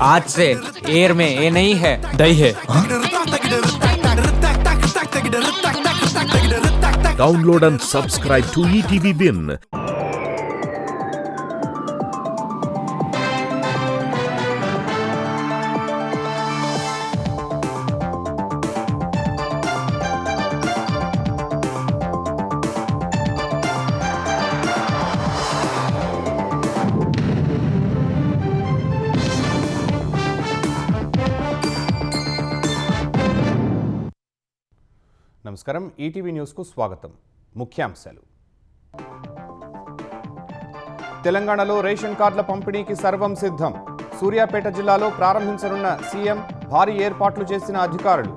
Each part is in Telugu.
आज से एयर में ये नहीं है, दही है। Download and subscribe to ETV Win. నమస్కారం ఈటీవీ న్యూస్ కు స్వాగతం. ముఖ్యాంశాలు. తెలంగాణలో రేషన్ కార్డుల పంపిణీకి సర్వం సిద్ధం. సూర్యాపేట జిల్లాలో ప్రారంభించనున్న సీఎం, భారీ ఏర్పాట్లు చేసిన అధికారులు.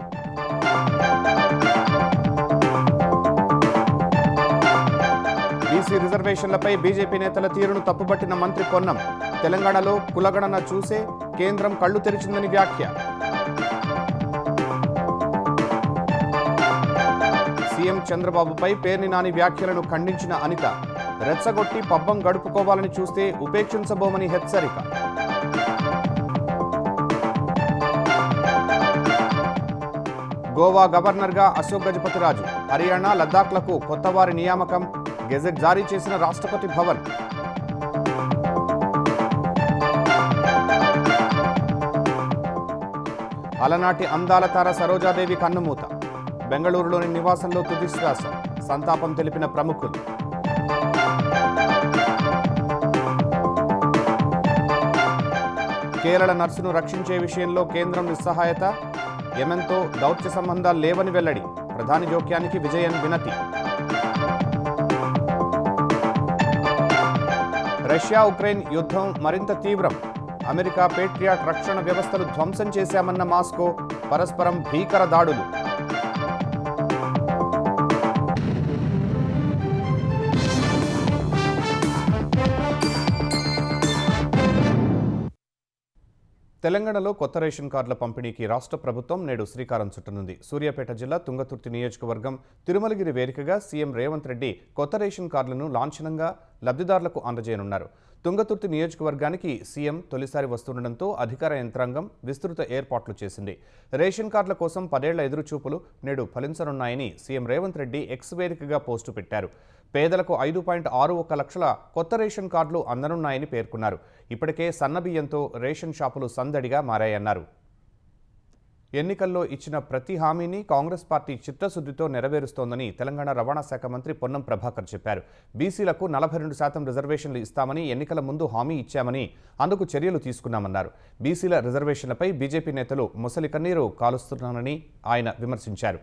బీసీ రిజర్వేషన్లపై బీజేపీ నేతల తీరును తప్పుబట్టిన మంత్రి పొన్నం. తెలంగాణలో కులగణన చూసే కేంద్రం కళ్లు తెరిచిందని వ్యాఖ్య. సీఎం చంద్రబాబుపై పేర్ని నాని వ్యాఖ్యలను ఖండించిన అనిత. రెచ్చగొట్టి పబ్బం గడుపుకోవాలని చూస్తే ఉపేక్షించబోమని హెచ్చరిక. గోవా గవర్నర్గా అశోక్ గజపతిరాజు. హర్యానా, లద్దాఖ్లకు కొత్తవారి నియామకం. గెజెట్ జారీ చేసిన రాష్ట్రపతి భవన్. అలనాటి అందాల తార సరోజాదేవి కన్నుమూత. బెంగళూరులోని నివాసంలో తుదిశ్వాస. సంతాపం తెలిపిన ప్రముఖులు. కేరళ నర్సును రక్షించే విషయంలో కేంద్రం నిస్సహాయత. యెమెన్తో దౌత్య సంబంధాలు లేవని వెల్లడి. ప్రధాని జోక్యానికి విజయన్ వినతి. రష్యా ఉక్రెయిన్ యుద్ధం మరింత తీవ్రం. అమెరికా పేట్రియాట్ రక్షణ వ్యవస్థలు ధ్వంసం చేశామన్న మాస్కో. పరస్పరం భీకర దాడులు. తెలంగాణలో కొత్త రేషన్ కార్డుల పంపిణీకి రాష్ట్ర ప్రభుత్వం నేడు శ్రీకారం చుట్టనుంది. సూర్యాపేట జిల్లా తుంగతుర్తి నియోజకవర్గం తిరుమలగిరి వేదికగా సీఎం రేవంత్ రెడ్డి కొత్త రేషన్ కార్డులను లాంఛనంగా లబ్ధిదారులకు అందజేయనున్నారు. తుంగతుర్తి నియోజకవర్గానికి సీఎం తొలిసారి వస్తుండటంతో అధికార యంత్రాంగం విస్తృత ఏర్పాట్లు చేసింది. రేషన్ కార్డుల కోసం 10 ఏళ్ల ఎదురుచూపులు నేడు ఫలించనున్నాయని సీఎం రేవంత్ రెడ్డి ఎక్స్ వేదికగా పోస్టు పెట్టారు. పేదలకు 5.61 లక్షల కొత్త రేషన్ కార్డులు అందనున్నాయని పేర్కొన్నారు. ఇప్పటికే సన్నబియ్యంతో రేషన్ షాపులు సందడిగా మారాయన్నారు. ఎన్నికల్లో ఇచ్చిన ప్రతి హామీని కాంగ్రెస్ పార్టీ చిత్తశుద్ధితో నెరవేరుస్తోందని తెలంగాణ రవాణా శాఖ మంత్రి పొన్నం ప్రభాకర్ చెప్పారు. బీసీలకు 42% రిజర్వేషన్లు ఇస్తామని ఎన్నికల ముందు హామీ ఇచ్చామని, అందుకు చర్యలు తీసుకున్నామన్నారు. బీసీల రిజర్వేషన్లపై బీజేపీ నేతలు ముసలి కన్నీరు కాలుస్తున్నారని ఆయన విమర్శించారు.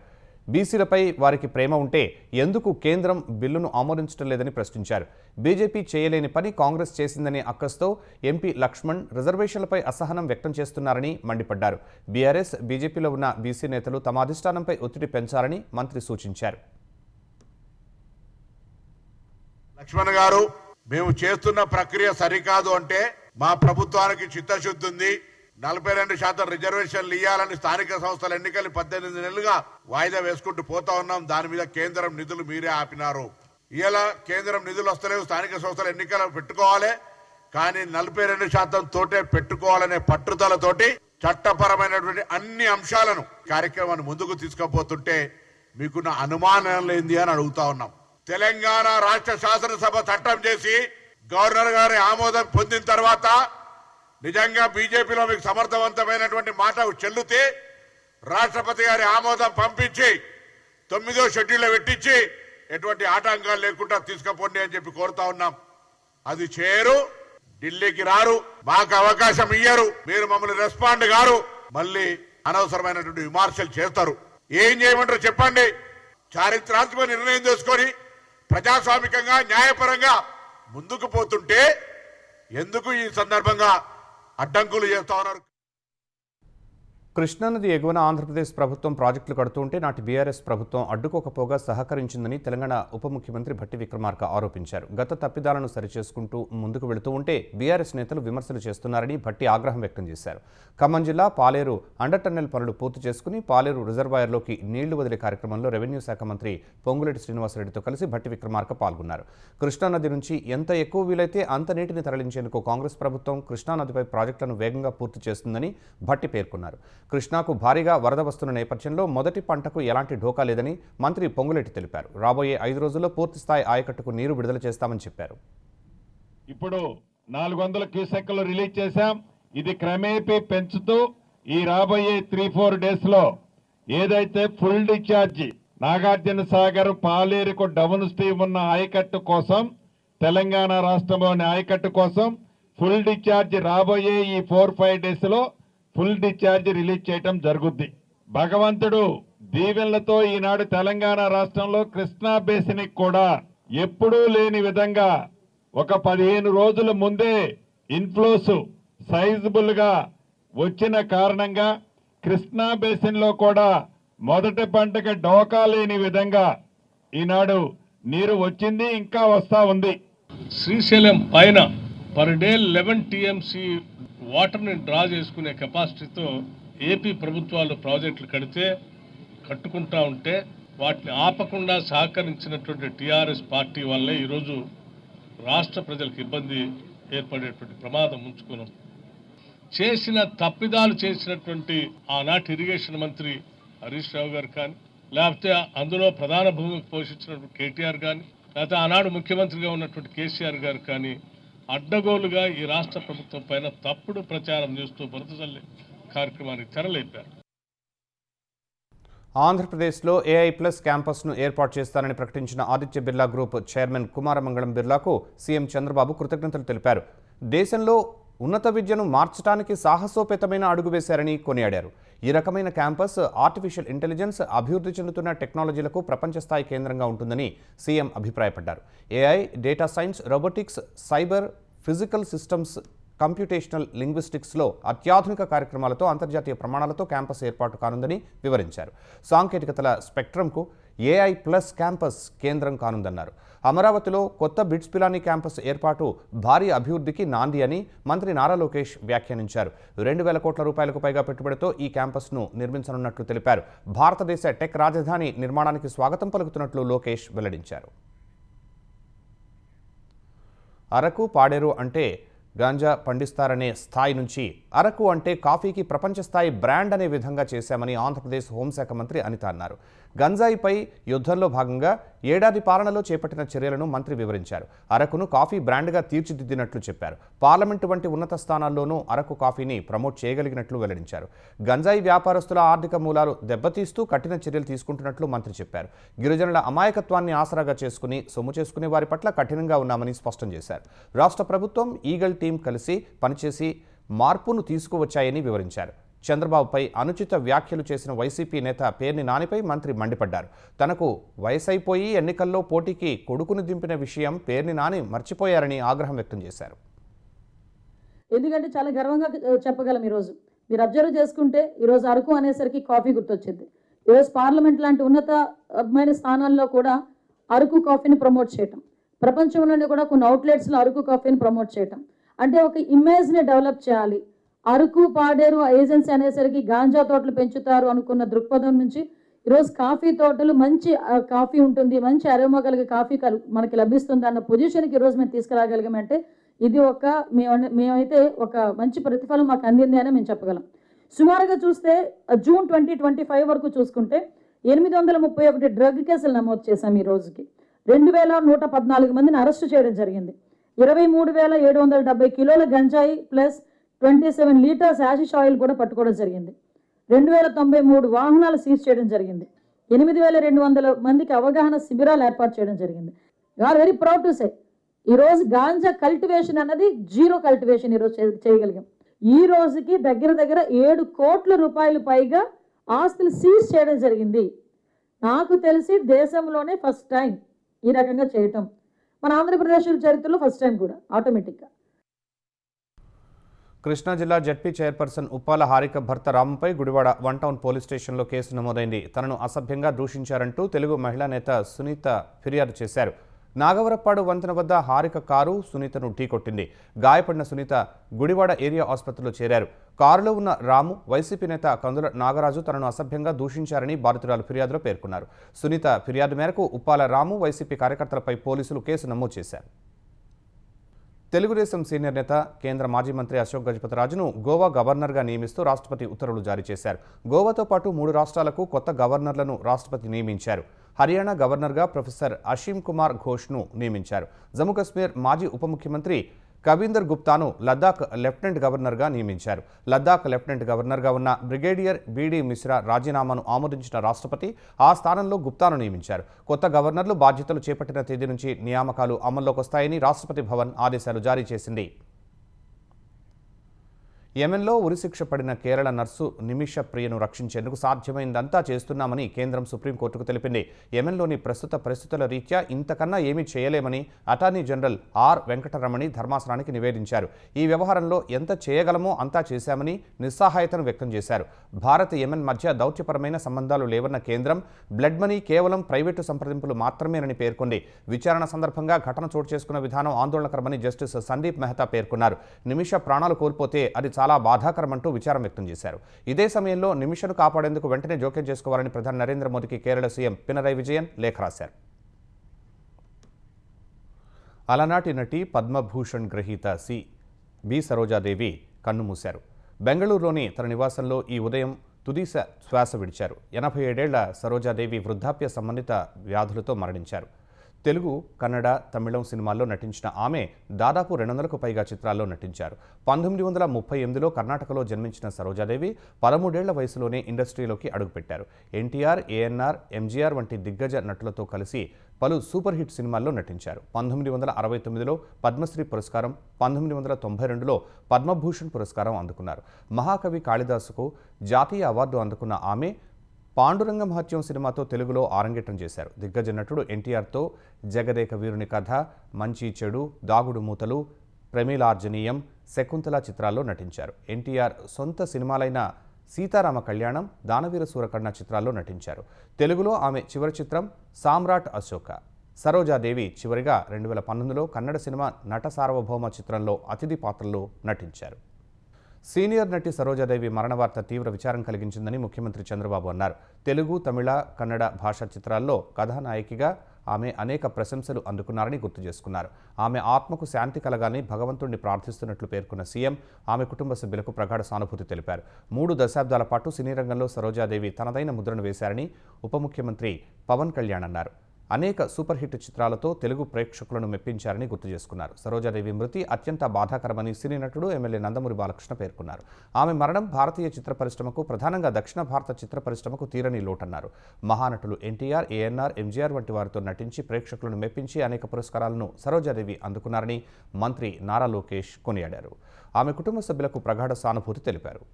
బీసీలపై వారికి ప్రేమ ఉంటే ఎందుకు కేంద్రం బిల్లును ఆమోదించడం లేదని ప్రశ్నించారు. బీజేపీ చేయలేని పని కాంగ్రెస్ చేసిందనే అక్కస్తో ఎంపీ లక్ష్మణ్ రిజర్వేషన్లపై అసహనం వ్యక్తం చేస్తున్నారని మండిపడ్డారు. బీఆర్ఎస్, బీజేపీలో ఉన్న బీసీ నేతలు తమ అధిష్టానంపై ఒత్తిడి పెంచాలని మంత్రి సూచించారు. లక్ష్మణ్ గారు, మేము చేస్తున్న ప్రక్రియ సరికాదు అంటే మా ప్రభుత్వానికి చిత్తశుద్ధి ఉంది. 42% రిజర్వేషన్లు ఇవ్వాలని స్థానిక సంస్థల ఎన్నికలు 18 నెలలుగా వాయిదా వేసుకుంటూ పోతా ఉన్నాం. దాని మీద కేంద్రం నిధులు మీరే ఆపినారు. ఇలా కేంద్రం నిధులు వస్తలేవు, స్థానిక సంస్థల ఎన్నికలు పెట్టుకోవాలి, కానీ 42% తోటే పెట్టుకోవాలనే పట్టుదలతోటి చట్టపరమైనటువంటి అన్ని అంశాలను కార్యక్రమాన్ని ముందుకు తీసుకుపోతుంటే మీకున్న అనుమానం లేంది అని అడుగుతా ఉన్నాం. తెలంగాణ రాష్ట్ర శాసనసభ చట్టం చేసి గవర్నర్ గారి ఆమోదం పొందిన తర్వాత నిజంగా బీజేపీలో మీకు సమర్థవంతమైనటువంటి మాట చెల్లితే రాష్ట్రపతి గారి ఆమోదం పంపించి 9వ షెడ్యూల్లో పెట్టించి ఎటువంటి ఆటంకాలు లేకుండా తీసుకుపోండి అని చెప్పి కోరుతా ఉన్నాం. అది చేయరు, ఢిల్లీకి రారు, మాకు అవకాశం ఇయ్యరు, మీరు మమ్మల్ని రెస్పాండ్ గారు, మళ్ళీ అనవసరమైనటువంటి విమర్శలు చేస్తారు. ఏం చేయమంటారు చెప్పండి? చారిత్రాత్మక నిర్ణయం తీసుకొని ప్రజాస్వామికంగా న్యాయపరంగా ముందుకు పోతుంటే ఎందుకు ఈ సందర్భంగా అడ్డంకులు చేస్తా ఉన్నారు? కృష్ణానది ఎగువన ఆంధ్రప్రదేశ్ ప్రభుత్వం ప్రాజెక్టులు కడుతుంటే నాటి బీఆర్ఎస్ ప్రభుత్వం అడ్డుకోకపోగా సహకరించిందని తెలంగాణ ఉప ముఖ్యమంత్రి భట్టి విక్రమార్క ఆరోపించారు. గత తప్పిదాలను సరిచేసుకుంటూ ముందుకు వెళుతూ ఉంటే బీఆర్ఎస్ నేతలు విమర్శలు చేస్తున్నారని భట్టి ఆగ్రహం వ్యక్తం చేశారు. ఖమ్మం జిల్లా పాలేరు అండర్ టన్నెల్ పనులు పూర్తి చేసుకుని పాలేరు రిజర్వాయర్లోకి నీళ్లు వదిలే కార్యక్రమంలో రెవెన్యూ శాఖ మంత్రి పొంగులేటి శ్రీనివాసరెడ్డితో కలిసి భట్టి విక్రమార్క పాల్గొన్నారు. కృష్ణానది నుంచి ఎంత ఎక్కువ వీలైతే అంత నీటిని తరలించేందుకు కాంగ్రెస్ ప్రభుత్వం కృష్ణానదిపై ప్రాజెక్టులను వేగంగా పూర్తి చేస్తుందని భట్టి పేర్కొన్నారు. కృష్ణాకు భారీగా వరద వస్తున్న నేపథ్యంలో మొదటి పంటకు ఎలాంటి ఢోకా లేదని మంత్రి పొంగులేటి తెలిపారు. రాబోయే 5 రోజుల్లో పూర్తిస్థాయి ఆయకట్టుకు నీరు విడుదల చేస్తామని చెప్పారు. ఇప్పుడు 400 క్యూసెక్లు రిలీజ్ చేశాం. ఇది క్రమేపీ పెంచుతూ ఈ రాబోయే 3-4 డేస్ లో ఏదైతే ఫుల్ డిశ్చార్జ్ నాగార్జున సాగర్ పాలేరుకు డౌన్ స్ట్రీమ్ ఉన్న ఆయకట్టు కోసం, తెలంగాణ రాష్ట్రంలోని ఆయకట్టు కోసం ఫుల్ డిశ్చార్జ్ రాబోయే ఈ 4-5 డేస్ లో ఫుల్ డిశ్చార్జ్ రిలీజ్ చేయటం జరుగుద్ది. భగవంతుడు దీవెనలతో ఈనాడు తెలంగాణ రాష్ట్రంలో కృష్ణా బేసిన్ కూడా ఎప్పుడూ లేని విధంగా ఒక 15 రోజుల ముందే ఇన్ఫ్లోస్ సైజబుల్ గా వచ్చిన కారణంగా కృష్ణా బేసిన్ లో కూడా మొదటి పంటకి డోకా లేని విధంగా ఈనాడు నీరు వచ్చింది, ఇంకా వస్తా ఉంది. శ్రీశైలం పైన పర్ డే 11 టీఎంసీ వాటర్ని డ్రా చేసుకునే కెపాసిటీతో ఏపీ ప్రభుత్వాలు ప్రాజెక్టులు కట్టుకుంటా ఉంటే వాటిని ఆపకుండా సహకరించినటువంటి టీఆర్ఎస్ పార్టీ వల్లే ఈరోజు రాష్ట్ర ప్రజలకు ఇబ్బంది ఏర్పడేటువంటి ప్రమాదం ఉంచుకున్నాం. చేసిన తప్పిదాలు చేసినటువంటి ఆనాటి ఇరిగేషన్ మంత్రి హరీష్ రావు గారు కానీ, లేకపోతే అందులో ప్రధాన భూమికి పోషించినటువంటి కేటీఆర్ కానీ, లేకపోతే ఆనాడు ముఖ్యమంత్రిగా ఉన్నటువంటి కేసీఆర్ గారు కానీ అడ్డగోలుగా ఈ రాష్ట్ర ప్రభుత్వం పైన తప్పుడు ప్రచారం చేస్తూ బురదజల్లే కార్యక్రమానికి తెరలేపారు. ఆంధ్రప్రదేశ్లో AI+ క్యాంపస్ను ఏర్పాటు చేస్తానని ప్రకటించిన ఆదిత్య బిర్లా గ్రూప్ చైర్మన్ కుమారమంగళం బిర్లాకు సీఎం చంద్రబాబు కృతజ్ఞతలు తెలిపారు. దేశంలో ఉన్నత విద్యను మార్చడానికి సాహసోపేతమైన అడుగు వేశారని కొనియాడారు. ఈ రకమైన క్యాంపస్ ఆర్టిఫిషియల్ ఇంటెలిజెన్స్, అభివృద్ధి చెందుతున్న టెక్నాలజీలకు ప్రపంచ స్థాయి కేంద్రంగా ఉంటుందని సీఎం అభిప్రాయపడ్డారు. AI, data science, robotics, cyber, physical systems, computational లింగ్విస్టిక్స్లో అత్యాధునిక కార్యక్రమాలతో అంతర్జాతీయ ప్రమాణాలతో క్యాంపస్ ఏర్పాటు కానుందని వివరించారు. సాంకేతికతల స్పెక్ట్రంకు AI+ క్యాంపస్ కేంద్రం కానుందన్నారు. అమరావతిలో కొత్త బిట్స్ పిలానీ క్యాంపస్ ఏర్పాటు భారీ అభివృద్ధికి నాంది అని మంత్రి నారా లోకేష్ వ్యాఖ్యానించారు. 2,000 కోట్ల రూపాయలకు పైగా పెట్టుబడితో ఈ క్యాంపస్ను నిర్మించనున్నట్లు తెలిపారు. భారతదేశ టెక్ రాజధాని నిర్మాణానికి స్వాగతం పలుకుతున్నట్లు లోకేష్ వెల్లడించారు. అరకు, పాడేరు అంటే గాంజా పండిస్తారనే స్థాయి నుంచి అరకు అంటే కాఫీకి ప్రపంచ స్థాయి బ్రాండ్ అనే విధంగా చేశామని ఆంధ్రప్రదేశ్ హోంశాఖ మంత్రి అనిత అన్నారు. గంజాయిపై యుద్ధంలో భాగంగా ఏడాది పాలనలో చేపట్టిన చర్యలను మంత్రి వివరించారు. అరకును కాఫీ బ్రాండ్గా తీర్చిదిద్దినట్లు చెప్పారు. పార్లమెంటు వంటి ఉన్నత స్థానాల్లోనూ అరకు కాఫీని ప్రమోట్ చేయగలిగినట్లు వెల్లడించారు. గంజాయి వ్యాపారస్తుల ఆర్థిక మూలాలు దెబ్బతీస్తూ కఠిన చర్యలు తీసుకుంటున్నట్లు మంత్రి చెప్పారు. గిరిజనుల అమాయకత్వాన్ని ఆసరాగా చేసుకుని సొమ్ము చేసుకునే వారి పట్ల కఠినంగా ఉన్నామని స్పష్టం చేశారు. రాష్ట్ర ప్రభుత్వం, ఈగల్ టీం కలిసి పనిచేసి మార్పును తీసుకువచ్చాయని వివరించారు. చంద్రబాబుపై అనుచిత వ్యాఖ్యలు చేసిన వైసీపీ నేత పేర్ని నానిపై మంత్రి మండిపడ్డారు. తనకు వయసైపోయి ఎన్నికల్లో పోటీకి కొడుకును దింపిన విషయం పేర్ని నాని మర్చిపోయారని ఆగ్రహం వ్యక్తం చేశారు. ఎందుకంటే చాలా గర్వంగా చెప్పగలం. ఈరోజు మీరు అబ్జర్వ్ చేసుకుంటే ఈరోజు అరకు అనేసరికి కాఫీ గుర్తొచ్చింది. ఈరోజు పార్లమెంట్ లాంటి ఉన్నతమైన స్థానాల్లో కూడా అరకు కాఫీని ప్రమోట్ చేయటం, ప్రపంచంలోనే కూడా కొన్ని అవుట్లెట్స్లో అరకు కాఫీని ప్రమోట్ చేయటం అంటే ఒక ఇమేజ్ని డెవలప్ చేయాలి. అరకు, పాడేరు ఏజెన్సీ అనేసరికి గాంజా తోటలు పెంచుతారు అనుకున్న దృక్పథం నుంచి ఈరోజు కాఫీ తోటలు మంచి కాఫీ ఉంటుంది, మంచి అరోమా కలిగే కాఫీ మనకి లభిస్తుంది అన్న పొజిషన్కి ఈరోజు మేము తీసుకురాగలిగామంటే ఇది మేమైతే ఒక మంచి ప్రతిఫలం మాకు అందింది అని మేము చెప్పగలం. సుమారుగా చూస్తే జూన్ 2025 వరకు చూసుకుంటే 831 డ్రగ్ కేసులు నమోదు చేశాం. ఈ రోజుకి 2,114 మందిని అరెస్టు చేయడం జరిగింది. 23,770 కిలోల గంజాయి ప్లస్ 27 లీటర్స్ యాషిష్ ఆయిల్ కూడా పట్టుకోవడం జరిగింది. 2,093 వాహనాలు సీజ్ చేయడం జరిగింది. 8,200 మందికి అవగాహన శిబిరాలు ఏర్పాటు చేయడం జరిగింది. Are very proud to say ఈరోజు గాంజా కల్టివేషన్ అన్నది జీరో కల్టివేషన్ ఈరోజు చేయగలిగాం. ఈ రోజుకి దగ్గర 7 కోట్ల రూపాయలు పైగా ఆస్తులు సీజ్ చేయడం జరిగింది. నాకు తెలిసి దేశంలోనే ఫస్ట్ టైం ఈ రకంగా చేయటం, మన ఆంధ్రప్రదేశ్ చరిత్రలో ఫస్ట్ టైం కూడా ఆటోమేటిక్గా. కృష్ణా జిల్లా జడ్పీ చైర్పర్సన్ ఉప్పాల హారిక భర్త రాముపై గుడివాడ వన్ టౌన్ పోలీస్ స్టేషన్లో కేసు నమోదైంది. తనను అసభ్యంగా దూషించారంటూ తెలుగు మహిళా నేత సునీత ఫిర్యాదు చేశారు. నాగవరప్పాడు వంతెన వద్ద హారిక కారు సునీతను ఢీకొట్టింది. గాయపడిన సునీత గుడివాడ ఏరియా ఆసుపత్రిలో చేరారు. కారులో ఉన్న రాము, వైసీపీ నేత కందుల నాగరాజు తనను అసభ్యంగా దూషించారని బాధితురాలు ఫిర్యాదులో పేర్కొన్నారు. సునీత ఫిర్యాదు మేరకు ఉప్పాల రాము, వైసీపీ కార్యకర్తలపై పోలీసులు కేసు నమోదు చేశారు. తెలుగుదేశం సీనియర్ నేత, కేంద్ర మాజీ మంత్రి అశోక్ గజపతిరాజును గోవా గవర్నర్గా నియమిస్తూ రాష్ట్రపతి ఉత్తర్వులు జారీ చేశారు. గోవాతో పాటు 3 రాష్ట్రాలకు కొత్త గవర్నర్లను రాష్ట్రపతి నియమించారు. హర్యానా గవర్నర్గా ప్రొఫెసర్ అషీమ్ కుమార్ ఘోష్ను నియమించారు. జమ్మూ కశ్మీర్ మాజీ ఉప ముఖ్యమంత్రి కవీందర్ గుప్తాను లద్దాఖ్ లెఫ్టినెంట్ గవర్నర్గా నియమించారు. లద్దాఖ్ లెఫ్టినెంట్ గవర్నర్గా ఉన్న బ్రిగేడియర్ బీడీ మిశ్రా రాజీనామాను ఆమోదించిన రాష్ట్రపతి ఆ స్థానంలో గుప్తాను నియమించారు. కొత్త గవర్నర్లు బాధ్యతలు చేపట్టిన తేదీ నుంచి నియామకాలు అమల్లోకి వస్తాయని రాష్ట్రపతి భవన్ ఆదేశాలు జారీ చేసింది. యెమెన్లో ఉరిశిక్ష పడిన కేరళ నర్సు నిమిష ప్రియను రక్షించేందుకు సాధ్యమైందంతా చేస్తున్నామని కేంద్రం సుప్రీంకోర్టుకు తెలిపింది. యెమెన్లోని ప్రస్తుత పరిస్థితుల రీత్యా ఇంతకన్నా ఏమీ చేయలేమని అటార్నీ జనరల్ ఆర్ వెంకటరమణి ధర్మాసనానికి నివేదించారు. ఈ వ్యవహారంలో ఎంత చేయగలమో అంతా చేశామని నిస్సహాయతను వ్యక్తం చేశారు. భారత్ యెమెన్ మధ్య దౌత్యపరమైన సంబంధాలు లేవన్న కేంద్రం బ్లడ్ మనీ కేవలం ప్రైవేటు సంప్రదింపులు మాత్రమేనని పేర్కొంది. విచారణ సందర్భంగా ఘటన చోటు చేసుకున్న విధానం ఆందోళనకరమని జస్టిస్ సందీప్ మెహతా పేర్కొన్నారు. నిమిష ప్రాణాలు కోల్పోతే అది చాలా బాధాకరమంటూ విచారం వ్యక్తం చేశారు. ఇదే సమయంలో నిమిషను కాపాడేందుకు వెంటనే జోక్యం చేసుకోవాలని ప్రధాని నరేంద్ర మోదీకి కేరళ సీఎం పినరయి విజయన్ లేఖ రాశారు. అలనాటి నటి పద్మభూషణ్ గ్రహీత బి సరోజాదేవి కన్నుమూశారు. బెంగళూరులోని తన నివాసంలో ఈ ఉదయం తుది శ్వాస విడిచారు. 87 ఏళ్ల సరోజాదేవి వృద్ధాప్య సంబంధిత వ్యాధులతో మరణించారు. తెలుగు, కన్నడ, తమిళం సినిమాల్లో నటించిన ఆమె దాదాపు 200కు పైగా చిత్రాల్లో నటించారు. 1938లో కర్ణాటకలో జన్మించిన సరోజాదేవి 13 ఏళ్ల వయసులోనే ఇండస్ట్రీలోకి అడుగుపెట్టారు. ఎన్టీఆర్, ఏఎన్ఆర్, ఎంజీఆర్ వంటి దిగ్గజ నటులతో కలిసి పలు సూపర్ హిట్ సినిమాల్లో నటించారు. 1969లో పద్మశ్రీ పురస్కారం, 1992లో పద్మభూషణ్ పురస్కారం అందుకున్నారు. మహాకవి కాళిదాసుకు జాతీయ అవార్డు అందుకున్న ఆమె పాండురంగ మహత్యం సినిమాతో తెలుగులో ఆరంగేట్రం చేశారు. దిగ్గజ నటుడు ఎన్టీఆర్తో జగదేక వీరుని కథ, మంచి చెడు, దాగుడు మూతలు, ప్రమీలార్జనీయం, శకుంతల చిత్రాల్లో నటించారు. ఎన్టీఆర్ సొంత సినిమాలైన సీతారామ కళ్యాణం, దానవీర సూరకర్ణ చిత్రాల్లో నటించారు. తెలుగులో ఆమె చివరి చిత్రం సామ్రాట్ అశోక. సరోజాదేవి చివరిగా 2019లో కన్నడ సినిమా నట సార్వభౌమ చిత్రంలో అతిథి పాత్రలో నటించారు. సీనియర్ నటి సరోజాదేవి మరణ వార్త తీవ్ర విచారం కలిగించిందని ముఖ్యమంత్రి చంద్రబాబు అన్నారు. తెలుగు, తమిళ, కన్నడ భాషా చిత్రాల్లో కథానాయకిగా ఆమె అనేక ప్రశంసలు అందుకున్నారని గుర్తు చేసుకున్నారు. ఆమె ఆత్మకు శాంతి కలగాలని భగవంతుడిని ప్రార్థిస్తున్నట్లు పేర్కొన్న సీఎం ఆమె కుటుంబ సభ్యులకు ప్రగాఢ సానుభూతి తెలిపారు. 3 దశాబ్దాల పాటు సినీ రంగంలో సరోజాదేవి తనదైన ముద్రను వేశారని ఉప ముఖ్యమంత్రి పవన్ కళ్యాణ్ అన్నారు. అనేక సూపర్ హిట్ చిత్రాలతో తెలుగు ప్రేక్షకులను మెప్పించారని గుర్తు చేసుకున్నారు. సరోజాదేవి మృతి అత్యంత బాధాకరమని సినీ నటుడు ఎమ్మెల్యే నందమూరి బాలకృష్ణ పేర్కొన్నారు. ఆమె మరణం భారతీయ చిత్ర పరిశ్రమకు, ప్రధానంగా దక్షిణ భారత చిత్ర పరిశ్రమకు తీరని లోటన్నారు. మహానటులు ఎన్టీఆర్, ఏఎన్ఆర్, ఎంజీఆర్ వంటి వారితో నటించి ప్రేక్షకులను మెప్పించి అనేక పురస్కారాలను సరోజాదేవి అందుకున్నారని మంత్రి నారా లోకేష్ కొనియాడారు. ఆమె కుటుంబ సభ్యులకు ప్రగాఢ సానుభూతి తెలిపారు.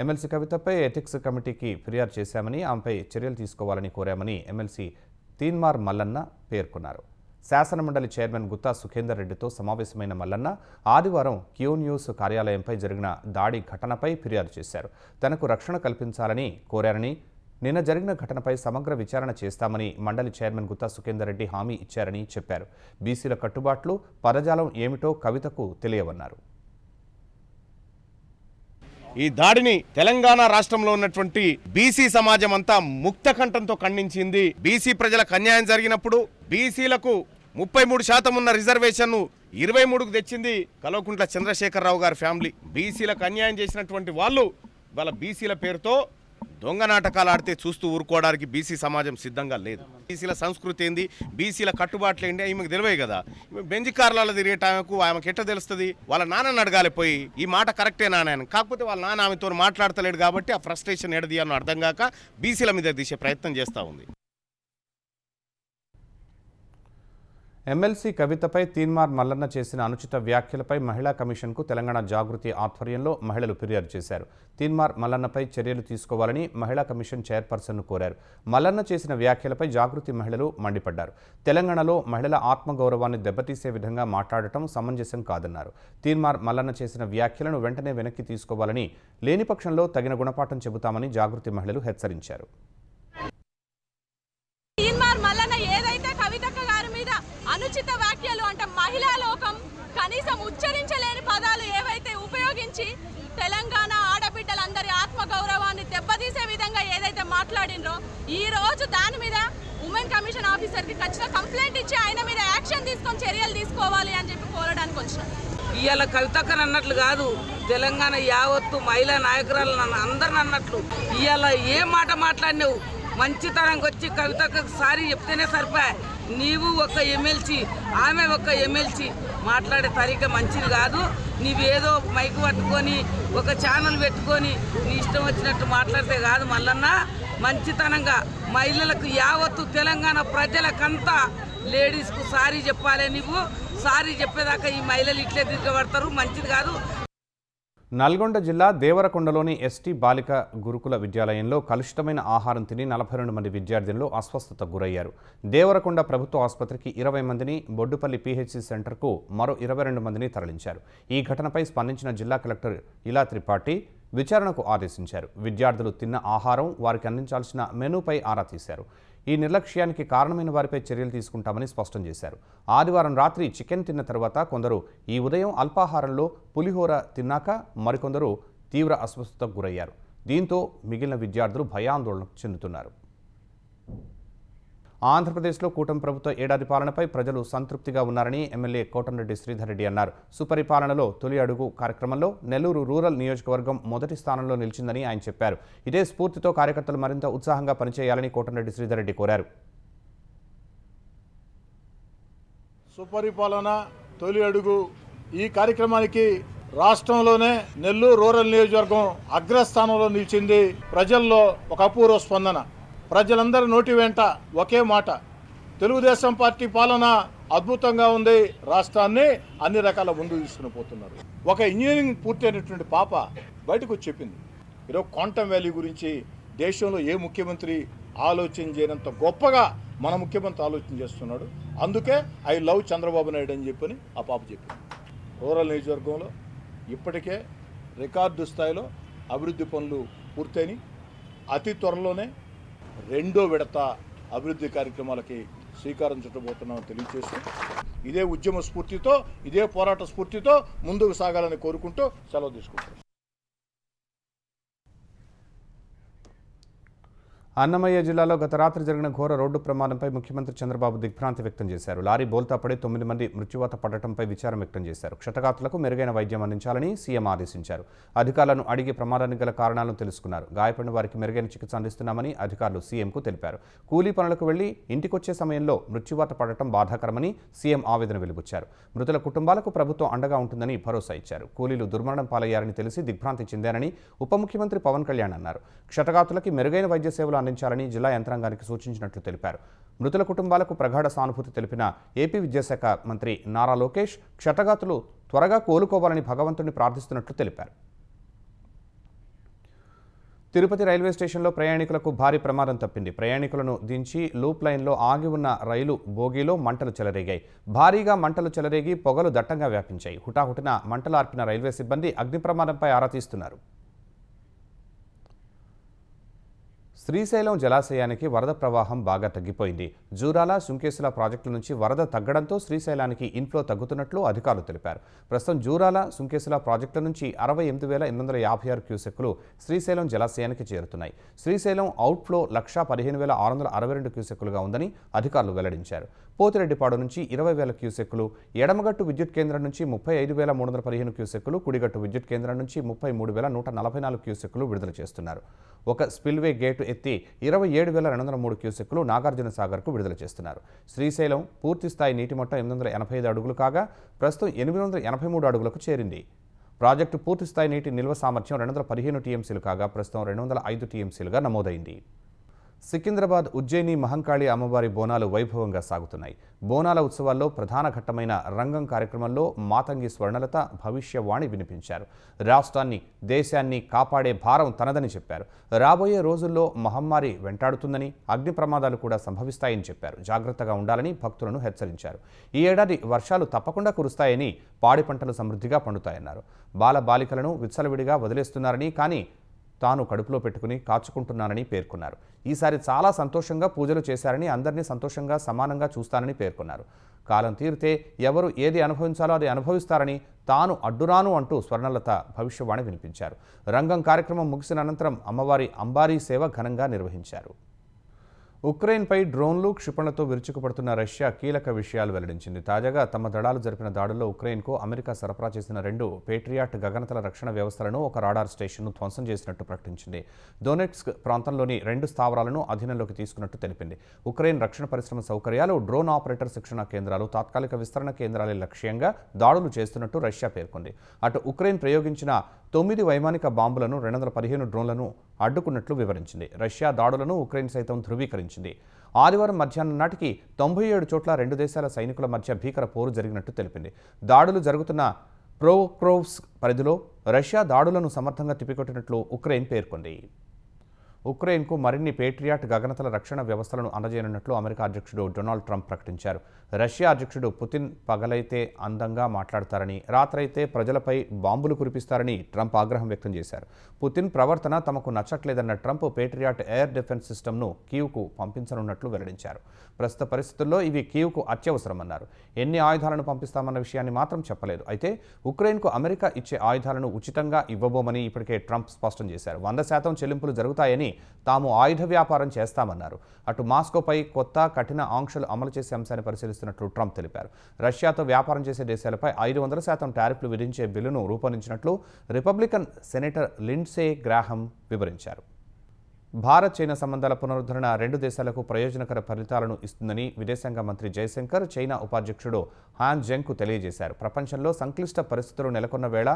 ఎమ్మెల్సీ కవితపై ఎథిక్స్ కమిటీకి ఫిర్యాదు చేశామని, ఆమెపై చర్యలు తీసుకోవాలని కోరామని ఎమ్మెల్సీ తీన్మార్ మల్లన్న పేర్కొన్నారు. శాసనమండలి చైర్మన్ గుత్తా సుఖేందర్ రెడ్డితో సమావేశమైన మల్లన్న ఆదివారం క్యూ న్యూస్ కార్యాలయంపై జరిగిన దాడి ఘటనపై ఫిర్యాదు చేశారు. తనకు రక్షణ కల్పించాలని కోరారని, నిన్న జరిగిన ఘటనపై సమగ్ర విచారణ చేస్తామని మండలి చైర్మన్ గుత్తా సుఖేందర్ రెడ్డి హామీ ఇచ్చారని చెప్పారు. బీసీల కట్టుబాట్లు, పదజాలం ఏమిటో కవితకు తెలియవన్నారు. ఈ దాడిని తెలంగాణ రాష్ట్రంలో ఉన్నటువంటి బీసీ సమాజం అంతా ముక్త కంఠంతో ఖండించింది. బీసీ ప్రజలకు అన్యాయం జరిగినప్పుడు బీసీలకు 33% ఉన్న రిజర్వేషన్ 23కు తెచ్చింది కల్వకుంట్ల చంద్రశేఖరరావు గారి ఫ్యామిలీ. బీసీలకు అన్యాయం చేసినటువంటి వాళ్ళు వాళ్ళ బీసీల పేరుతో దొంగ నాటకాలు ఆడితే చూస్తూ ఊరుకోవడానికి బీసీ సమాజం సిద్ధంగా లేదు. బీసీల సంస్కృతి ఏంది, బీసీల కట్టుబాట్లు ఏంటి ఈమెకు తెలివే కదా. బెంజి కార్లలో తిరిగేటామెకు ఆమెకు ఎట్లా తెలుస్తుంది? వాళ్ళ నాన్నని అడగాలి పోయి, ఈ మాట కరెక్టే నాన్న. కాకపోతే వాళ్ళ నాన్న ఆమెతో మాట్లాడతలేడు కాబట్టి ఆ ఫ్రస్ట్రేషన్ ఎడదీయాలని అర్థం కాక బీసీల మీద తీసే ప్రయత్నం చేస్తూ ఉంది. ఎమ్మెల్సీ కవితపై తీన్మార్ మల్లన్న చేసిన అనుచిత వ్యాఖ్యలపై మహిళా కమిషన్కు తెలంగాణ జాగృతి ఆధ్వర్యంలో మహిళలు ఫిర్యాదు చేశారు. తీన్మార్ మల్లన్నపై చర్యలు తీసుకోవాలని మహిళా కమిషన్ చైర్పర్సన్ను కోరారు. మల్లన్న చేసిన వ్యాఖ్యలపై జాగృతి మహిళలు మండిపడ్డారు. తెలంగాణలో మహిళల ఆత్మగౌరవాన్ని దెబ్బతీసే విధంగా మాట్లాడటం సమంజసం కాదన్నారు. తీన్మార్ మల్లన్న చేసిన వ్యాఖ్యలను వెంటనే వెనక్కి తీసుకోవాలని, లేని పక్షంలో తగిన గుణపాఠం చెబుతామని జాగృతి మహిళలు హెచ్చరించారు. అనుచిత వ్యాఖ్యలు అంటే మహిళా లోకం కనీసం ఉచ్చరించలేని పదాలు ఏవైతే ఉపయోగించి తెలంగాణ ఆడబిడ్డలందరి ఆత్మగౌరవాన్ని దెబ్బతీసే విధంగా ఏదైతే మాట్లాడినరో ఈ రోజు దాని మీద ఉమెన్ కమిషన్ ఆఫీసర్కి ఖచ్చితంగా కంప్లైంట్ ఇచ్చి ఆయన మీద యాక్షన్ తీసుకొని చర్యలు తీసుకోవాలి అని చెప్పి కోరడానికి వచ్చినాం. ఇవాళ కవితక్కని అన్నట్లు కాదు, తెలంగాణ యావత్తు మహిళా నాయకురాలు అందరిని అన్నట్లు. ఇవాళ ఏ మాట మాట్లాడినావు, మంచితనంగా వచ్చి కవితకు సారీ చెప్తేనే సరిపోయా. నీవు ఒక ఎమ్మెల్సీ, ఆమె ఒక ఎమ్మెల్సీ, మాట్లాడే తరీక మంచిది కాదు. నీవేదో మైకు పట్టుకొని ఒక ఛానల్ పెట్టుకొని నీ ఇష్టం వచ్చినట్టు మాట్లాడితే కాదు. మల్లన్న మంచితనంగా మహిళలకు యావత్తు తెలంగాణ ప్రజలకంతా లేడీస్కు సారీ చెప్పాలి. నువ్వు సారీ చెప్పేదాకా ఈ మహిళలు ఇట్లే తిరగబడతారు, మంచిది కాదు. నల్గొండ జిల్లా దేవరకొండలోని ఎస్టీ బాలిక గురుకుల విద్యాలయంలో కలుషితమైన ఆహారం తిని 42 మంది విద్యార్థులు అస్వస్థతకు గురయ్యారు. దేవరకొండ ప్రభుత్వ ఆసుపత్రికి 20 మందిని, బొడ్డుపల్లి పీహెచ్సీ సెంటర్కు మరో 22 మందిని తరలించారు. ఈ ఘటనపై స్పందించిన జిల్లా కలెక్టర్ ఇలా త్రిపాఠి విచారణకు ఆదేశించారు. విద్యార్థులు తిన్న ఆహారం, వారికి అందించాల్సిన మెనూపై ఆరా తీశారు. ఈ నిర్లక్ష్యానికి కారణమైన వారిపై చర్యలు తీసుకుంటామని స్పష్టం చేశారు. ఆదివారం రాత్రి చికెన్ తిన్న తర్వాత కొందరు, ఈ ఉదయం అల్పాహారంలో పులిహోర తిన్నాక మరికొందరు తీవ్ర అస్వస్థతకు గురయ్యారు. దీంతో మిగిలిన విద్యార్థులు భయాందోళన చెందుతున్నారు. ఆంధ్రప్రదేశ్లో కూటమి ప్రభుత్వ ఏడాది పాలనపై ప్రజలు సంతృప్తిగా ఉన్నారని ఎమ్మెల్యే కోటంరెడ్డి శ్రీధర్ రెడ్డి అన్నారు. సుపరిపాలనలో తొలి అడుగు కార్యక్రమంలో నెల్లూరు రూరల్ నియోజకవర్గం మొదటి స్థానంలో నిలిచిందని ఆయన చెప్పారు. ఇదే స్ఫూర్తితో కార్యకర్తలు మరింత ఉత్సాహంగా పనిచేయాలని కోటంరెడ్డి శ్రీధర్ రెడ్డి కోరారు. సుపరిపాలన తొలి అడుగు ఈ కార్యక్రమానికి రాష్ట్రంలోనే నెల్లూరు రూరల్ నియోజకవర్గం అగ్రస్థానంలో నిలిచింది. ప్రజల్లో ఒక అపూర్వ స్పందన. ప్రజలందరి నోటి వెంట ఒకే మాట, తెలుగుదేశం పార్టీ పాలన అద్భుతంగా ఉంది, రాష్ట్రాన్ని అన్ని రకాల ముందు తీసుకుని పోతున్నారు. ఒక ఇంజనీరింగ్ పూర్తయినటువంటి పాప బయటకు వచ్చి చెప్పింది, ఈరోజు క్వాంటమ్ వ్యాలీ గురించి దేశంలో ఏ ముఖ్యమంత్రి ఆలోచన చేయనంత గొప్పగా మన ముఖ్యమంత్రి ఆలోచన చేస్తున్నాడు. అందుకే ఐ లవ్ చంద్రబాబు నాయుడు అని చెప్పని ఆ పాప చెప్పింది. రూరల్ నియోజకవర్గంలో ఇప్పటికే రికార్డు స్థాయిలో అభివృద్ధి పనులు పూర్తయినాయి. అతి త్వరలోనే రెండో విడత అభివృద్ధి కార్యక్రమాలకి శ్రీకారం చుట్టబోతున్నామని తెలియజేస్తూ, ఇదే ఉద్యమ స్ఫూర్తితో, ఇదే పోరాట స్ఫూర్తితో ముందుకు సాగాలని కోరుకుంటూ సెలవు తీసుకుంటాం. అన్నమయ్య జిల్లాలో గత రాత్రి జరిగిన ఘోర రోడ్డు ప్రమాదంపై ముఖ్యమంత్రి చంద్రబాబు దిగ్భ్రాంతి వ్యక్తం చేశారు. లారీ బోల్తా పడి 9 మంది మృత్యువాత పడటంపై విచారం వ్యక్తం చేశారు. క్షతగాత్రులకు మెరుగైన వైద్యం అందించాలని సీఎం ఆదేశించారు. అధికారులను అడిగి ప్రమాదానికి గల కారణాలను తెలుసుకున్నారు. గాయపడిన వారికి మెరుగైన చికిత్స అందిస్తున్నామని అధికారులు సీఎంకు తెలిపారు. కూలీ పనులకు వెళ్లి ఇంటికొచ్చే సమయంలో మృత్యువాత పడటం బాధాకరమని సీఎం ఆవేదన వెలిబుచ్చారు. మృతుల కుటుంబాలకు ప్రభుత్వం అండగా ఉంటుందని భరోసా ఇచ్చారు. కూలీలు దుర్మరణం పాలయ్యారని తెలిసి దిగ్భ్రాంతి చెందారని ఉప ముఖ్యమంత్రి పవన్ కళ్యాణ్ అన్నారు. క్షతగాత్రులకి మెరుగైన వైద్య సేవలు అందించాలని జిల్లా యంత్రాంగానికి సూచించినట్లు తెలిపారు. మృతుల కుటుంబాలకు ప్రగాఢ సానుభూతి తెలిపిన ఏపీ విద్యాశాఖ మంత్రి నారా లోకేష్ క్షతగాతులు త్వరగా కోలుకోవాలని భగవంతుడిని ప్రార్థిస్తున్నట్లు తెలిపారు. తిరుపతి రైల్వే స్టేషన్లో ప్రయాణికులకు భారీ ప్రమాదం తప్పింది. ప్రయాణికులను దించి లూప్ లైన్లో ఆగి ఉన్న రైలు బోగీలో మంటలు చెలరేగాయి. భారీగా మంటలు చెలరేగి పొగలు దట్టంగా వ్యాపించాయి. హుటాహుటిన మంటలు ఆర్పిన రైల్వే సిబ్బంది అగ్ని ప్రమాదంపై ఆరా తీస్తున్నారు. శ్రీశైలం జలాశయానికి వరద ప్రవాహం బాగా తగ్గిపోయింది. జూరాల, సుంకేసుల ప్రాజెక్టుల నుంచి వరద తగ్గడంతో శ్రీశైలానికి ఇన్ఫ్లో తగ్గుతున్నట్లు అధికారులు తెలిపారు. ప్రస్తుతం జూరాల, సుంకేసుల ప్రాజెక్టుల నుంచి 68,856 క్యూసెక్కులు శ్రీశైలం జలాశయానికి చేరుతున్నాయి. శ్రీశైలం అవుట్ఫ్లో 115,662 క్యూసెక్కులుగా ఉందని అధికారులు వెల్లడించారు. పోతిరెడ్డిపాడు నుంచి 20,000 క్యూసెక్కులు, ఎడమగట్టు విద్యుత్ కేంద్రం నుంచి 35,315 క్యూసెక్కులు, కుడిగట్టు విద్యుత్ కేంద్రం నుంచి 33,144 క్యూసెక్కులు విడుదల చేస్తున్నారు. ఒక స్పిల్వే గేటు ఎత్తి 27,203 క్యూసెక్కులు నాగార్జున సాగర్కు విడుదల చేస్తున్నారు. శ్రీశైలం పూర్తిస్థాయి నీటి మట్టం 885 అడుగులు కాగా ప్రస్తుతం 883 అడుగులకు చేరింది. ప్రాజెక్టు పూర్తిస్థాయి నీటి నిల్వ సామర్థ్యం 215 టీఎంసీలు కాగా ప్రస్తుతం 205 టీఎంసీలుగా నమోదైంది. సికింద్రాబాద్ ఉజ్జయిని మహంకాళి అమ్మవారి బోనాలు వైభవంగా సాగుతున్నాయి. బోనాల ఉత్సవాల్లో ప్రధాన ఘట్టమైన రంగం కార్యక్రమంలో మాతంగి స్వర్ణలత భవిష్యవాణి వినిపించారు. రాష్ట్రాన్ని, దేశాన్ని కాపాడే భారం తనదని చెప్పారు. రాబోయే రోజుల్లో మహమ్మారి వెంటాడుతుందని, అగ్ని ప్రమాదాలు కూడా సంభవిస్తాయని చెప్పారు. జాగ్రత్తగా ఉండాలని భక్తులను హెచ్చరించారు. ఈ ఏడాది వర్షాలు తప్పకుండా కురుస్తాయని, పాడి పంటలు సమృద్ధిగా పండుతాయన్నారు. బాల బాలికలను విచ్చలవిడిగా వదిలేస్తున్నారని, కానీ తాను కడుపులో పెట్టుకుని కాచుకుంటున్నానని పేర్కొన్నారు. ఈసారి చాలా సంతోషంగా పూజలు చేశారని, అందరినీ సంతోషంగా సమానంగా చూస్తానని పేర్కొన్నారు. కాలం తీరితే ఎవరు ఏది అనుభవించాలో అది అనుభవిస్తారని, తాను అడ్డురాను అంటూ స్వర్ణలత భవిష్యవాణి వినిపించారు. రంగం కార్యక్రమం ముగిసిన అనంతరం అమ్మవారి అంబారీ సేవ ఘనంగా నిర్వహించారు. ఉక్రెయిన్పై డ్రోన్లు, క్షిపణులతో విరుచుకుపడుతున్న రష్యా కీలక విషయాలు వెల్లడించింది. తాజాగా తమ దళాలు జరిపిన దాడుల్లో ఉక్రెయిన్కు అమెరికా సరఫరా చేసిన 2 పేట్రియాట్ గగనతల రక్షణ వ్యవస్థలను, ఒక రాడార్ స్టేషన్ను ధ్వంసం చేసినట్టు ప్రకటించింది. డొనెట్స్క్ ప్రాంతంలోని 2 స్థావరాలను అధీనంలోకి తీసుకున్నట్టు తెలిపింది. ఉక్రెయిన్ రక్షణ పరిశ్రమ సౌకర్యాలు, డ్రోన్ ఆపరేటర్ శిక్షణ కేంద్రాలు, తాత్కాలిక విస్తరణ కేంద్రాలే లక్ష్యంగా దాడులు చేస్తున్నట్టు రష్యా పేర్కొంది. అటు ఉక్రెయిన్ ప్రయోగించిన 9 వైమానిక బాంబులను, 215 డ్రోన్లను అడ్డుకున్నట్లు వివరించింది. రష్యా దాడులను ఉక్రెయిన్ సైతం ధృవీకరించింది. ఆదివారం మధ్యాహ్నం నాటికి 97 చోట్ల 2 దేశాల సైనికుల మధ్య భీకర పోరు జరిగినట్టు తెలిపింది. దాడులు జరుగుతున్న ప్రోక్రోవ్స్క్ పరిధిలో రష్యా దాడులను సమర్థంగా తిప్పికొట్టినట్లు ఉక్రెయిన్ పేర్కొంది. ఉక్రెయిన్కు మరిన్ని పేట్రియాట్ గగనతల రక్షణ వ్యవస్థలను అందజేయనున్నట్లు అమెరికా అధ్యక్షుడు డొనాల్డ్ ట్రంప్ ప్రకటించారు. రష్యా అధ్యక్షుడు పుతిన్ పగలైతే అందంగా మాట్లాడతారని, రాత్రైతే ప్రజలపై బాంబులు కురిపిస్తారని ట్రంప్ ఆగ్రహం వ్యక్తం చేశారు. పుతిన్ ప్రవర్తన తమకు నచ్చట్లేదన్న ట్రంప్ పేట్రియాట్ ఎయిర్ డిఫెన్స్ సిస్టమ్ను కీవ్కు పంపించనున్నట్లు వెల్లడించారు. ప్రస్తుత పరిస్థితుల్లో ఇవి కీవ్కు అత్యవసరమన్నారు. ఎన్ని ఆయుధాలను పంపిస్తామన్న విషయాన్ని మాత్రం చెప్పలేదు. అయితే ఉక్రెయిన్కు అమెరికా ఇచ్చే ఆయుధాలను ఉచితంగా ఇవ్వబోమని ఇప్పటికే ట్రంప్ స్పష్టం చేశారు. 100% చెల్లింపులు జరుగుతాయని, తాము ఆయుధ వ్యాపారం చేస్తామన్నారు. అటు మాస్కోపై కొత్త కఠిన ఆంక్షలు అమలు చేసే అంశాన్ని పరిశీలిస్తున్నట్లు ట్రంప్ తెలిపారు. రష్యాతో వ్యాపారం చేసే దేశాలపై 500% టారిఫ్లు విధించే బిల్లును రూపొందించినట్లు రిపబ్లికన్ సెనేటర్ లిండ్సే గ్రాహం వివరించారు. భారత్ చైనా సంబంధాల పునరుద్ధరణ 2 దేశాలకు ప్రయోజనకర ఫలితాలను ఇస్తుందని విదేశాంగ మంత్రి జయశంకర్ చైనా ఉపాధ్యక్షుడు హాన్ జెంగ్కు తెలియజేశారు. ప్రపంచంలో సంక్లిష్ట పరిస్థితులు నెలకొన్న వేళ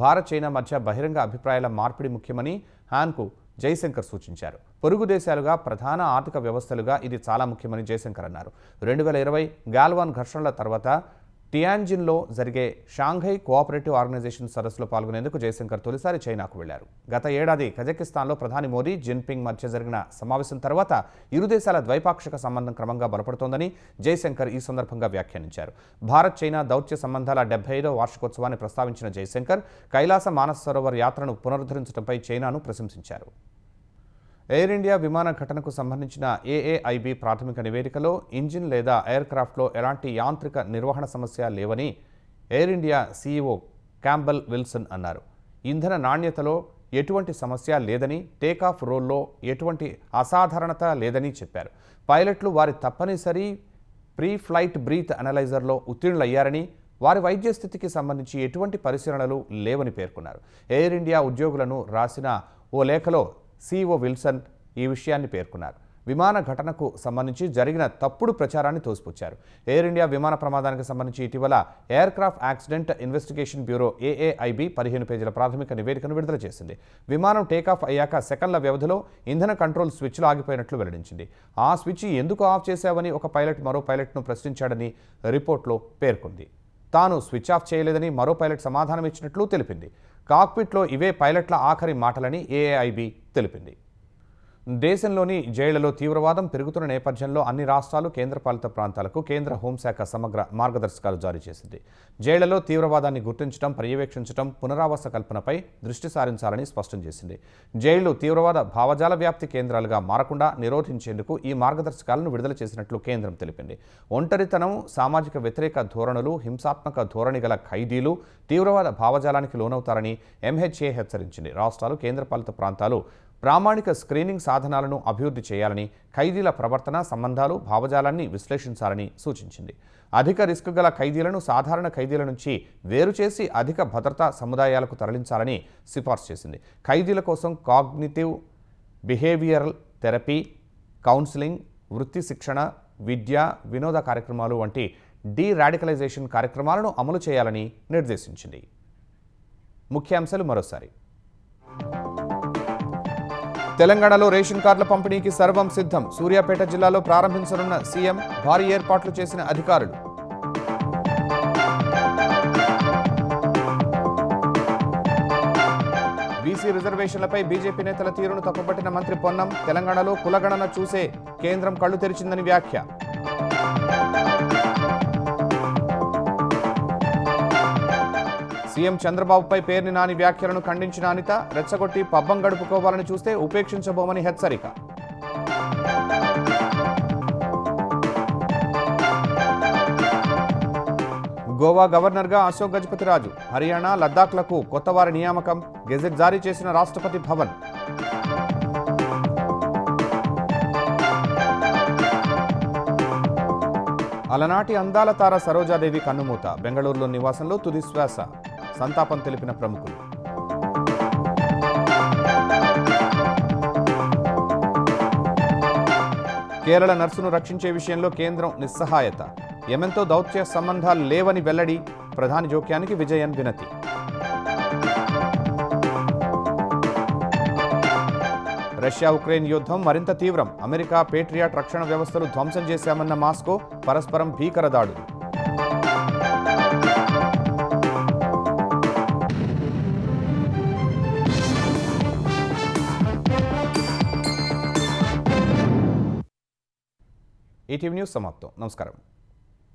భారత్ చైనా మధ్య బహిరంగ అభిప్రాయాల మార్పిడి ముఖ్యమని హాన్కు జయశంకర్ సూచించారు. పొరుగు దేశాలుగా, ప్రధాన ఆర్థిక వ్యవస్థలుగా ఇది చాలా ముఖ్యమని జయశంకర్ అన్నారు. 2020 గాల్వాన్ ఘర్షణల తర్వాత టియాన్జిన్లో జరిగే షాంఘై కోఆపరేటివ్ ఆర్గనైజేషన్ సదస్సులో పాల్గొనేందుకు జయశంకర్ తొలిసారి చైనాకు వెళ్లారు. గత ఏడాది కజకిస్తాన్లో ప్రధాని మోదీ, జిన్పింగ్ మధ్య జరిగిన సమావేశం తర్వాత ఇరు దేశాల ద్వైపాక్షిక సంబంధం క్రమంగా బలపడుతోందని జయశంకర్ ఈ సందర్భంగా వ్యాఖ్యానించారు. భారత్ చైనా దౌత్య సంబంధాల 75వ వార్షికోత్సవాన్ని ప్రస్తావించిన జయశంకర్ కైలాస మానస్ సరోవర్ యాత్రను పునరుద్ధరించడంపై చైనాను ప్రశంసించారు. ఎయిర్ ఇండియా విమాన ఘటనకు సంబంధించిన ఏఏఐబి ప్రాథమిక నివేదికలో ఇంజిన్ లేదా ఎయిర్ క్రాఫ్ట్లో ఎలాంటి యాంత్రిక నిర్వహణ సమస్య లేవని air India CEO Campbell Wilson అన్నారు. ఇంధన నాణ్యతలో ఎటువంటి సమస్య లేదని, టేకాఫ్ రోల్లో ఎటువంటి అసాధారణత లేదని చెప్పారు. పైలట్లు వారి తప్పనిసరి ప్రీ ఫ్లైట్ బ్రీత్ అనలైజర్లో ఉత్తీర్ణులయ్యారని, వారి వైద్య స్థితికి సంబంధించి ఎటువంటి పరిశీలనలు లేవని పేర్కొన్నారు. ఎయిర్ ఇండియా ఉద్యోగులను రాసిన ఓ లేఖలో సీఈఓ విల్సన్ ఈ విషయాన్ని పేర్కొన్నారు. విమాన ఘటనకు సంబంధించి జరిగిన తప్పుడు ప్రచారాన్ని తోసిపుచ్చారు. ఎయిర్ ఇండియా విమాన ప్రమాదానికి సంబంధించి ఇటీవల aircraft accident investigation bureau AAIB 15 పేజీల ప్రాథమిక నివేదికను విడుదల చేసింది. విమానం టేకాఫ్ అయ్యాక సెకన్ల వ్యవధిలో ఇంధన కంట్రోల్ స్విచ్లు ఆగిపోయినట్లు వెల్లడించింది. ఆ స్విచ్ ఎందుకు ఆఫ్ చేశావని ఒక పైలట్ మరో పైలట్ను ప్రశ్నించాడని రిపోర్ట్లో పేర్కొంది. తాను స్విచ్ ఆఫ్ చేయలేదని మరో పైలట్ సమాధానం ఇచ్చినట్లు తెలిపింది. కాక్పిట్లో ఇవే పైలట్ల ఆఖరి మాటలని ఏఏఐబి తెలిపింది. దేశంలోని జైళ్లలో తీవ్రవాదం పెరుగుతున్న నేపథ్యంలో అన్ని రాష్ట్రాలు, కేంద్రపాలిత ప్రాంతాలకు కేంద్ర హోంశాఖ సమగ్ర మార్గదర్శకాలు జారీ చేసింది. జైళ్లలో తీవ్రవాదాన్ని గుర్తించడం, పర్యవేక్షించడం, పునరావాస కల్పనపై దృష్టి సారించాలని స్పష్టం చేసింది. జైళ్లు తీవ్రవాద భావజాల వ్యాప్తి కేంద్రాలుగా మారకుండా నిరోధించేందుకు ఈ మార్గదర్శకాలను విడుదల చేసినట్లు కేంద్రం తెలిపింది. ఒంటరితనం, సామాజిక వ్యతిరేక ధోరణులు, హింసాత్మక ధోరణి గల ఖైదీలు తీవ్రవాద భావజాలానికి లోనవుతారని ఎంహెచ్ఏ హెచ్చరించింది. రాష్ట్రాలు, కేంద్రపాలిత ప్రాంతాలు ప్రామాణిక స్క్రీనింగ్ సాధనాలను అభివృద్ధి చేయాలని, ఖైదీల ప్రవర్తన, సంబంధాలు, భావజాలాన్ని విశ్లేషించాలని సూచించింది. అధిక రిస్క్ గల ఖైదీలను సాధారణ ఖైదీల నుంచి వేరు చేసి అధిక భద్రతా సముదాయాలకు తరలించాలని సిఫార్సు చేసింది. ఖైదీల కోసం కాగ్నిటివ్ బిహేవియరల్ థెరపీ, కౌన్సిలింగ్, వృత్తి శిక్షణ, విద్య, వినోద కార్యక్రమాలు వంటి డీరాడికలైజేషన్ కార్యక్రమాలను అమలు చేయాలని నిర్దేశించింది. ముఖ్యాంశాలు మరోసారి. తెలంగాణలో రేషన్ కార్డుల పంపిణీకి సర్వం సిద్ధం. సూర్యాపేట జిల్లాలో ప్రారంభించనున్న సీఎం. భారీ ఏర్పాట్లు చేసిన అధికారులు. బీసీ రిజర్వేషన్లపై బీజేపీ నేతల తీరును తప్పుపట్టిన మంత్రి పొన్నం. తెలంగాణలో కులగణన చూసే కేంద్రం కళ్లు తెరిచిందని వ్యాఖ్య. సీఎం చంద్రబాబుపై పేర్ని నాని వ్యాఖ్యలను ఖండించిన అనిత. రెచ్చగొట్టి పబ్బం గడుపుకోవాలని చూస్తే ఉపేక్షించబోమని హెచ్చరిక. గోవా గవర్నర్గా అశోక్ గజపతిరాజు. హర్యానా, లద్దాఖ్లకు కొత్తవారి నియామకం. గెజెట్ జారీ చేసిన రాష్ట్రపతి భవన్. అలనాటి అందాల తార సరోజాదేవి కన్నుమూత. బెంగళూరులో నివాసంలో తుది శ్వాస. సంతాపం తెలిపిన ప్రముఖులు. కేరళ నర్సును రక్షించే విషయంలో కేంద్రం నిస్సహాయత. యెమెన్తో దౌత్య సంబంధాలు లేవని వెల్లడి. ప్రధాని జోక్యానికి విజయన్ వినతి. రష్యా ఉక్రెయిన్ యుద్ధం మరింత తీవ్రం. అమెరికా పేట్రియాట్ రక్షణ వ్యవస్థలు ధ్వంసం చేశామన్న మాస్కో. పరస్పరం భీకర దాడులు. ఈటీవీ న్యూస్ సమాప్తం. నమస్కారం.